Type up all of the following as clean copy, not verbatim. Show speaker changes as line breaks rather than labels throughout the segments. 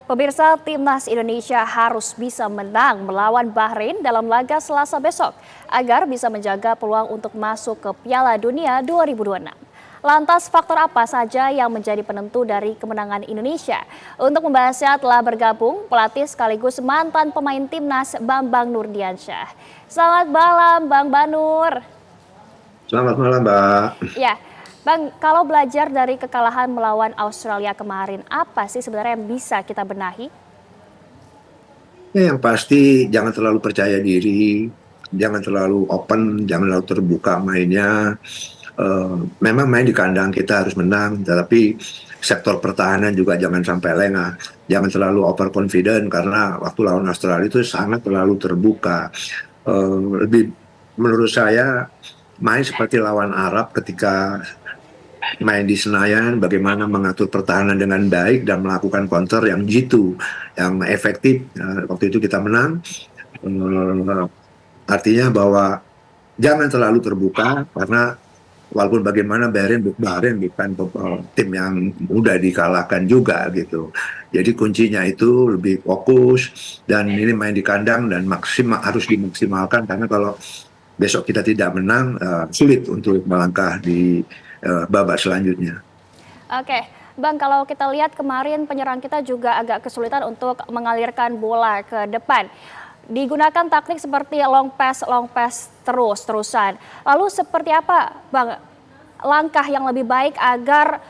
Pemirsa, Timnas Indonesia harus bisa menang melawan Bahrain dalam laga Selasa besok agar bisa menjaga peluang untuk masuk ke Piala Dunia 2026. Lantas faktor apa saja yang menjadi penentu dari kemenangan Indonesia? Untuk membahasnya telah bergabung pelatih sekaligus mantan pemain Timnas Bambang Nurdiansyah. Selamat malam Bang Banur.
Selamat malam, Mbak.
Ya, Bang, kalau belajar dari kekalahan melawan Australia kemarin, apa sih sebenarnya yang bisa kita benahi?
Ya, yang pasti jangan terlalu percaya diri, jangan terlalu open, jangan terlalu terbuka mainnya. Memang main di kandang kita harus menang, tetapi sektor pertahanan juga jangan sampai lengah. Jangan terlalu overconfident karena waktu lawan Australia itu sangat terlalu terbuka. Lebih menurut saya main seperti lawan Arab ketika main di Senayan, bagaimana mengatur pertahanan dengan baik dan melakukan counter yang jitu, yang efektif. Waktu itu kita menang. Eh, Artinya bahwa jangan terlalu terbuka karena walaupun bagaimana Bahrain bukan tim yang mudah dikalahkan juga gitu. Jadi kuncinya itu lebih fokus dan ini main di kandang dan harus dimaksimalkan karena kalau besok kita tidak menang sulit untuk melangkah di babak selanjutnya.
Oke, Bang, kalau kita lihat kemarin penyerang kita juga agak kesulitan untuk mengalirkan bola ke depan. Digunakan taktik seperti long pass terus-terusan. Lalu seperti apa, Bang, langkah yang lebih baik agar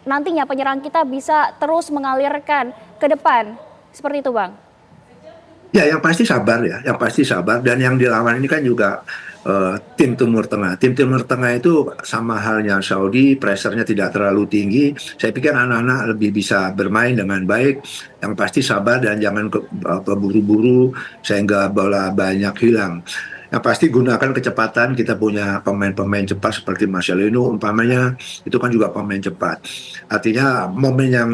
nantinya penyerang kita bisa terus mengalirkan ke depan? Seperti itu, Bang.
Ya, yang pasti sabar ya, yang pasti sabar. Dan yang dilawan ini kan juga tim Timur Tengah. Tim Timur Tengah itu sama halnya Saudi, pressure-nya tidak terlalu tinggi. Saya pikir anak-anak lebih bisa bermain dengan baik. Yang pasti sabar dan jangan keburu-buru sehingga bola banyak hilang. Yang pasti gunakan kecepatan, kita punya pemain-pemain cepat seperti Marcelino umpamanya, itu kan juga pemain cepat. Artinya momen yang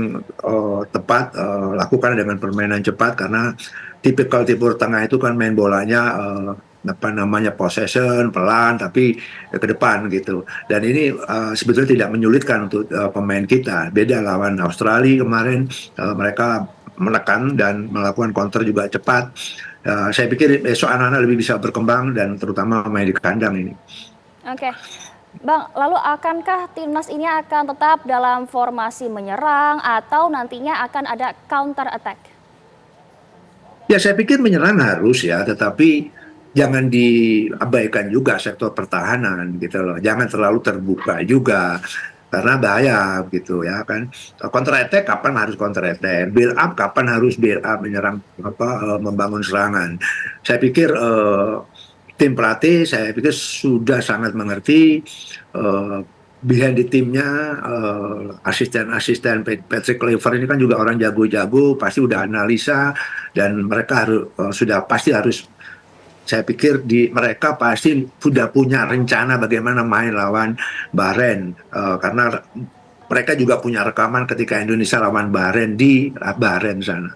tepat lakukan dengan permainan cepat karena tipikal Timur Tengah itu kan main bolanya apa namanya possession pelan tapi ke depan gitu. Dan ini sebetulnya tidak menyulitkan untuk pemain kita. Beda lawan Australia kemarin, mereka menekan dan melakukan counter juga cepat. Saya pikir besok anak-anak lebih bisa berkembang dan terutama main di kandang ini.
Oke. Bang, lalu akankah timnas ini akan tetap dalam formasi menyerang atau nantinya akan ada counter attack?
Ya, saya pikir menyerang harus ya, tetapi jangan diabaikan juga sektor pertahanan gitu loh. Jangan terlalu terbuka juga karena bahaya gitu ya kan. Counter attack kapan harus counter attack, build up kapan harus build up menyerang membangun serangan. Saya pikir tim pelatih saya pikir sudah sangat mengerti behind di timnya, asisten-asisten Patrick Kluivert ini kan juga orang jago-jago, pasti udah analisa dan mereka sudah pasti harus, saya pikir mereka pasti sudah punya rencana bagaimana main lawan Bahrain, karena mereka juga punya rekaman ketika Indonesia lawan Bahrain di Bahrain sana.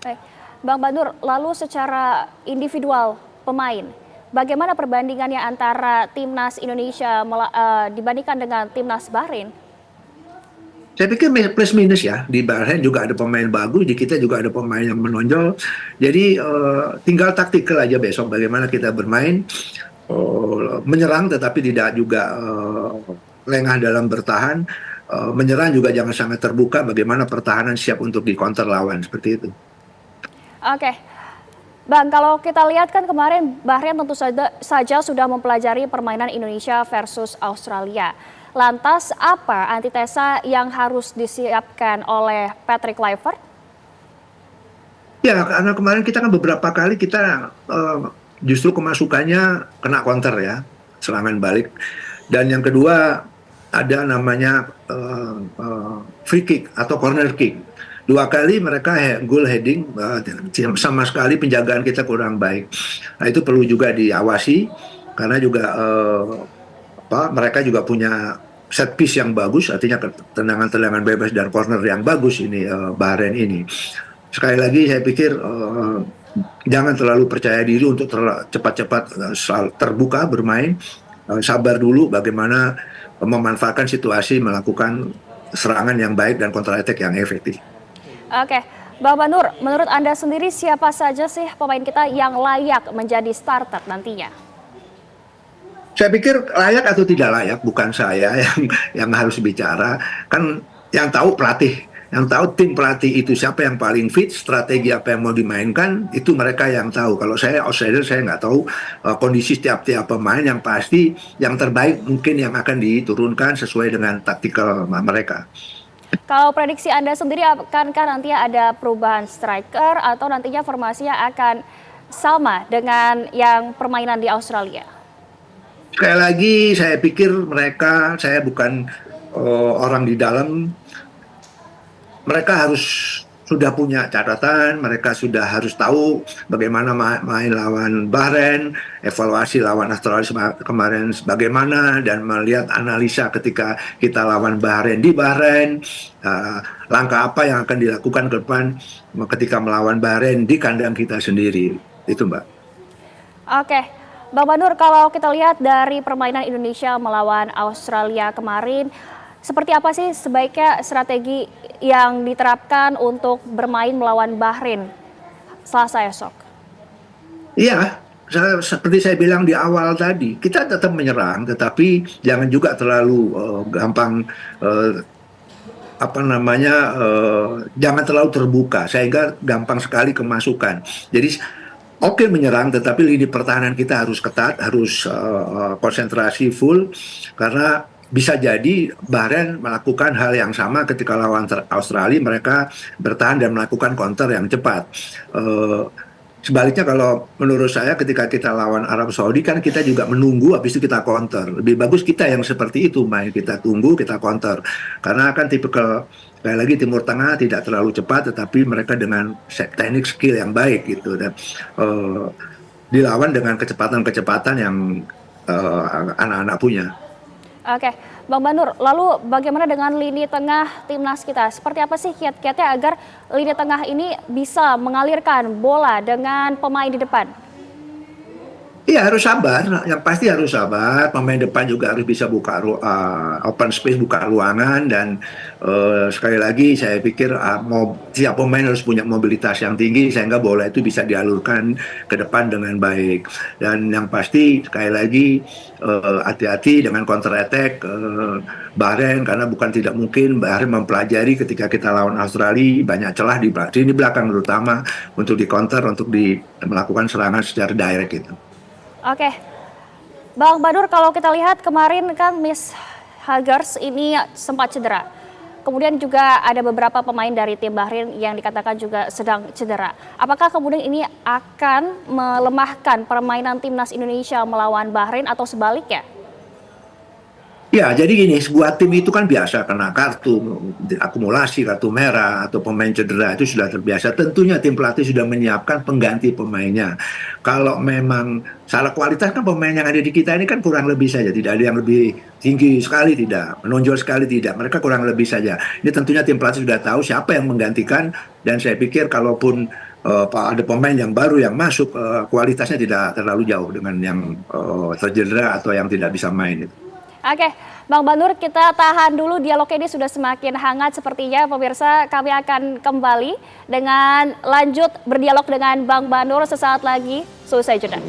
Baik. Bang Banur, lalu secara individual pemain, bagaimana perbandingannya antara timnas Indonesia dibandingkan dengan timnas Bahrain?
Saya pikir plus minus ya, di Bahrain juga ada pemain bagus, di kita juga ada pemain yang menonjol. Jadi tinggal taktikal aja besok bagaimana kita bermain, menyerang tetapi tidak juga lengah dalam bertahan, menyerang juga jangan sangat terbuka, bagaimana pertahanan siap untuk di counter lawan, seperti itu.
Oke, Bang, kalau kita lihat kan kemarin Bahrain tentu saja sudah mempelajari permainan Indonesia versus Australia. Lantas apa antitesa yang harus disiapkan oleh Patrick Kluivert?
Ya, karena kemarin kita kan beberapa kali kita justru kemasukannya kena counter ya, serangan balik. Dan yang kedua ada namanya free kick atau corner kick. Dua kali mereka goal heading, sama sekali penjagaan kita kurang baik. Nah, itu perlu juga diawasi karena juga mereka juga punya set piece yang bagus, artinya tendangan-tendangan bebas dan corner yang bagus ini Bahrain ini. Sekali lagi saya pikir jangan terlalu percaya diri untuk cepat-cepat terbuka bermain, sabar dulu bagaimana memanfaatkan situasi melakukan serangan yang baik dan counter attack yang efektif.
Oke, Bang Banur, menurut Anda sendiri siapa saja sih pemain kita yang layak menjadi starter nantinya?
Saya pikir layak atau tidak layak bukan saya yang harus bicara. Kan yang tahu pelatih, yang tahu tim pelatih itu siapa yang paling fit, strategi apa yang mau dimainkan, itu mereka yang tahu. Kalau saya outsider, saya nggak tahu kondisi setiap-tiap pemain. Yang pasti yang terbaik mungkin yang akan diturunkan sesuai dengan taktikal mereka.
Kalau prediksi Anda sendiri, akankah nantinya ada perubahan striker atau nantinya formasinya akan sama dengan yang permainan di Australia?
Sekali lagi, saya pikir mereka, saya bukan orang di dalam, mereka harus sudah punya catatan, mereka sudah harus tahu bagaimana main lawan Bahrain, evaluasi lawan Australia kemarin bagaimana, dan melihat analisa ketika kita lawan Bahrain di Bahrain, langkah apa yang akan dilakukan ke depan ketika melawan Bahrain di kandang kita sendiri. Itu, Mbak.
Oke, Bang Banur, kalau kita lihat dari permainan Indonesia melawan Australia kemarin, seperti apa sih sebaiknya strategi yang diterapkan untuk bermain melawan Bahrain Selasa esok?
Iya, seperti saya bilang di awal tadi, kita tetap menyerang, tetapi jangan juga terlalu gampang, jangan terlalu terbuka, sehingga gampang sekali kemasukan. Jadi oke menyerang, tetapi lini pertahanan kita harus ketat, harus konsentrasi full, karena bisa jadi Bahrain melakukan hal yang sama ketika lawan Australia, mereka bertahan dan melakukan counter yang cepat. Sebaliknya kalau menurut saya ketika kita lawan Arab Saudi kan kita juga menunggu, habis itu kita counter. Lebih bagus kita yang seperti itu, main kita tunggu, kita counter. Karena kan tipikal, sekali lagi Timur Tengah tidak terlalu cepat, tetapi mereka dengan teknik skill yang baik gitu, dan dilawan dengan kecepatan-kecepatan yang anak-anak punya.
Oke, Bang Banur, lalu bagaimana dengan lini tengah timnas kita? Seperti apa sih kiat-kiatnya agar lini tengah ini bisa mengalirkan bola dengan pemain di depan?
Iya, harus sabar, yang pasti harus sabar, pemain depan juga harus bisa buka open space, buka ruangan, dan sekali lagi saya pikir tiap pemain harus punya mobilitas yang tinggi sehingga bola itu bisa dialurkan ke depan dengan baik. Dan yang pasti sekali lagi hati-hati dengan counter attack Bahrain, karena bukan tidak mungkin Bahrain mempelajari ketika kita lawan Australia banyak celah di belakang terutama untuk di counter, untuk melakukan serangan secara direct gitu.
Oke, Bang Banur, kalau kita lihat kemarin kan Miss Huggers ini sempat cedera. Kemudian juga ada beberapa pemain dari tim Bahrain yang dikatakan juga sedang cedera. Apakah kemudian ini akan melemahkan permainan timnas Indonesia melawan Bahrain atau sebaliknya?
Ya, jadi gini, sebuah tim itu kan biasa kena kartu, akumulasi kartu merah atau pemain cedera, itu sudah terbiasa. Tentunya tim pelatih sudah menyiapkan pengganti pemainnya. Kalau memang salah kualitas, kan pemain yang ada di kita ini kan kurang lebih saja, tidak ada yang lebih tinggi sekali, tidak menonjol sekali, tidak. Mereka kurang lebih saja. Ini tentunya tim pelatih sudah tahu siapa yang menggantikan, dan saya pikir kalaupun ada pemain yang baru yang masuk, kualitasnya tidak terlalu jauh dengan yang tercedera atau yang tidak bisa main itu.
Oke, Bang Banur, kita tahan dulu, dialog ini sudah semakin hangat sepertinya. Pemirsa, kami akan kembali dengan lanjut berdialog dengan Bang Banur sesaat lagi, selesai jeda.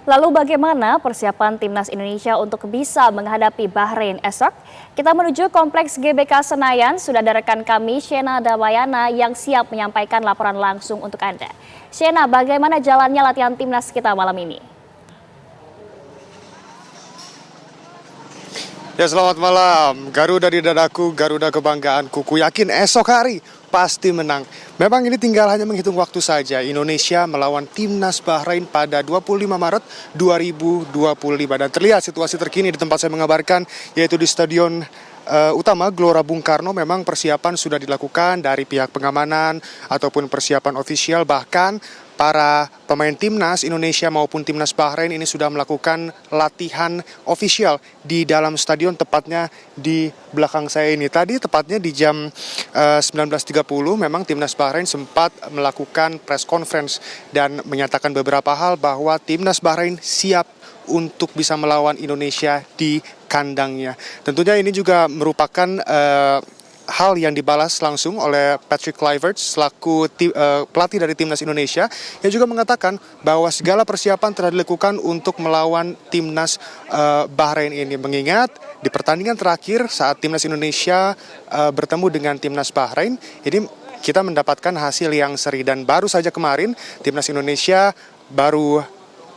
Lalu bagaimana persiapan timnas Indonesia untuk bisa menghadapi Bahrain esok? Kita menuju Kompleks GBK Senayan, sudah ada rekan kami Shena Damayana yang siap menyampaikan laporan langsung untuk Anda. Shena, bagaimana jalannya latihan timnas kita malam ini?
Ya, selamat malam. Garuda di dadaku, Garuda kebanggaanku. Ku yakin esok hari pasti menang. Memang ini tinggal hanya menghitung waktu saja. Indonesia melawan timnas Bahrain pada 25 Maret 2025. Dan terlihat situasi terkini di tempat saya mengabarkan, yaitu di Stadion Utama Gelora Bung Karno. Memang persiapan sudah dilakukan dari pihak pengamanan ataupun persiapan ofisial, bahkan para pemain timnas Indonesia maupun timnas Bahrain ini sudah melakukan latihan ofisial di dalam stadion, tepatnya di belakang saya ini. Tadi tepatnya di jam 19.30 memang timnas Bahrain sempat melakukan press conference dan menyatakan beberapa hal, bahwa timnas Bahrain siap untuk bisa melawan Indonesia di kandangnya. Tentunya ini juga merupakan hal yang dibalas langsung oleh Patrick Kluivert selaku pelatih dari timnas Indonesia, yang juga mengatakan bahwa segala persiapan telah dilakukan untuk melawan timnas Bahrain ini. Mengingat di pertandingan terakhir saat timnas Indonesia bertemu dengan timnas Bahrain, ini kita mendapatkan hasil yang seri, dan baru saja kemarin timnas Indonesia baru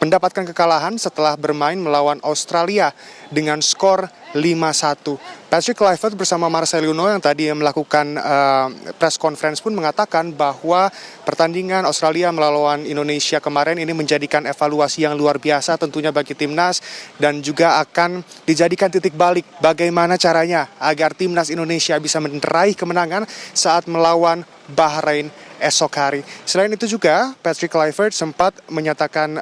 mendapatkan kekalahan setelah bermain melawan Australia dengan skor 5-1. Patrick Kluivert bersama Marcelino yang tadi melakukan press conference pun mengatakan bahwa pertandingan Australia melawan Indonesia kemarin ini menjadikan evaluasi yang luar biasa tentunya bagi timnas, dan juga akan dijadikan titik balik bagaimana caranya agar timnas Indonesia bisa meraih kemenangan saat melawan Bahrain esok hari. Selain itu juga Patrick Kluivert sempat menyatakan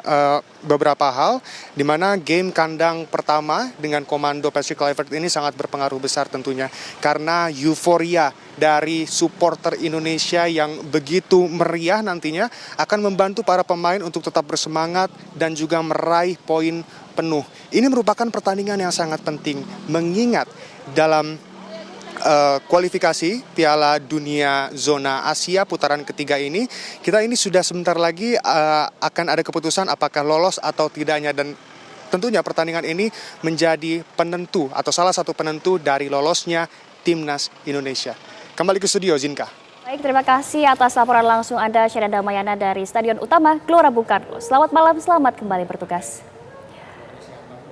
beberapa hal, di mana game kandang pertama dengan komando Patrick Kluivert ini sangat berpengaruh besar tentunya, karena euforia dari supporter Indonesia yang begitu meriah nantinya akan membantu para pemain untuk tetap bersemangat dan juga meraih poin penuh. Ini merupakan pertandingan yang sangat penting, mengingat dalam kualifikasi Piala Dunia Zona Asia putaran ketiga ini, kita ini sudah sebentar lagi akan ada keputusan apakah lolos atau tidaknya, dan tentunya pertandingan ini menjadi penentu atau salah satu penentu dari lolosnya timnas Indonesia. Kembali ke studio, Zinka.
Baik, terima kasih atas laporan langsung Anda, Syeda Damayana dari Stadion Utama Gelora Bung Karno. Selamat malam, selamat kembali bertugas.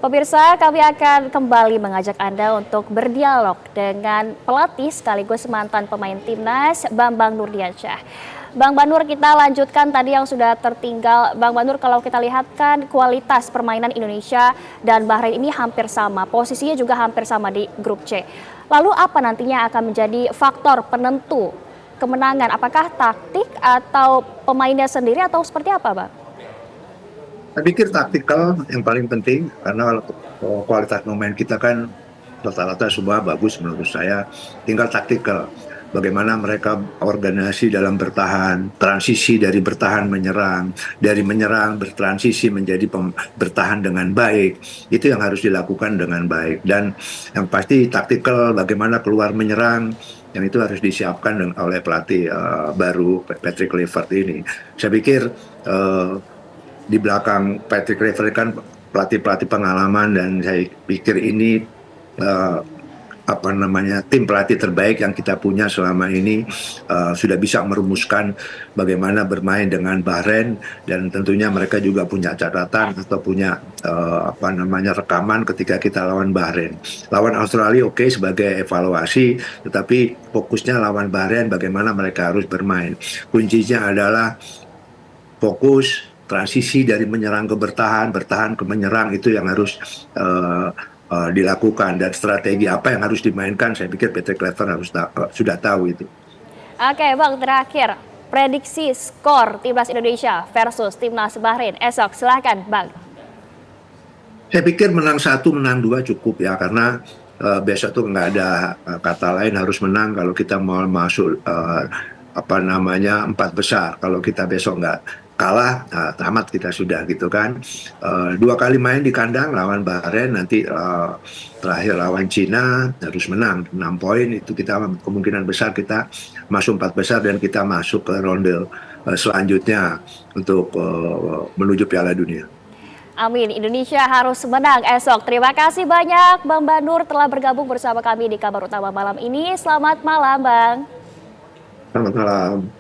Pemirsa, kami akan kembali mengajak Anda untuk berdialog dengan pelatih sekaligus mantan pemain timnas, Bambang Nurdiansyah. Bang Banur, kita lanjutkan tadi yang sudah tertinggal. Bang Banur, kalau kita lihat kan kualitas permainan Indonesia dan Bahrain ini hampir sama, posisinya juga hampir sama di grup C. Lalu apa nantinya akan menjadi faktor penentu kemenangan? Apakah taktik atau pemainnya sendiri atau seperti apa, Bang?
Saya pikir taktikal yang paling penting, karena kualitas pemain kita kan rata-rata semua bagus menurut saya. Tinggal taktikal, bagaimana mereka organisasi dalam bertahan, transisi dari bertahan menyerang, dari menyerang bertransisi menjadi bertahan dengan baik. Itu yang harus dilakukan dengan baik. Dan yang pasti taktikal, bagaimana keluar menyerang, yang itu harus disiapkan oleh pelatih baru Patrick Kluivert ini. Saya pikir di belakang Patrick Kluivert kan pelatih-pelatih pengalaman, dan saya pikir ini tim pelatih terbaik yang kita punya selama ini, sudah bisa merumuskan bagaimana bermain dengan Bahrain, dan tentunya mereka juga punya catatan atau punya rekaman ketika kita lawan Bahrain. Lawan Australia oke, sebagai evaluasi, tetapi fokusnya lawan Bahrain bagaimana mereka harus bermain. Kuncinya adalah fokus, transisi dari menyerang ke bertahan, bertahan ke menyerang, itu yang harus dilakukan, dan strategi apa yang harus dimainkan. Saya pikir Patrick Kluivert harus sudah tahu itu.
Oke, Bang, terakhir prediksi skor timnas Indonesia versus timnas Bahrain esok, silakan, Bang.
Saya pikir menang 1, menang 2 cukup ya, karena besok tuh nggak ada kata lain, harus menang kalau kita mau masuk 4 besar. Kalau kita besok nggak kalah, tamat kita sudah gitu kan. 2 kali main di kandang lawan Bahrain, nanti terakhir lawan Cina harus menang 6 poin, itu kita kemungkinan besar kita masuk 4 besar dan kita masuk ke ronde selanjutnya untuk menuju Piala Dunia.
Amin, Indonesia harus menang esok. Terima kasih banyak Bang Banur telah bergabung bersama kami di Kabar Utama malam ini. Selamat malam, Bang.
Selamat malam.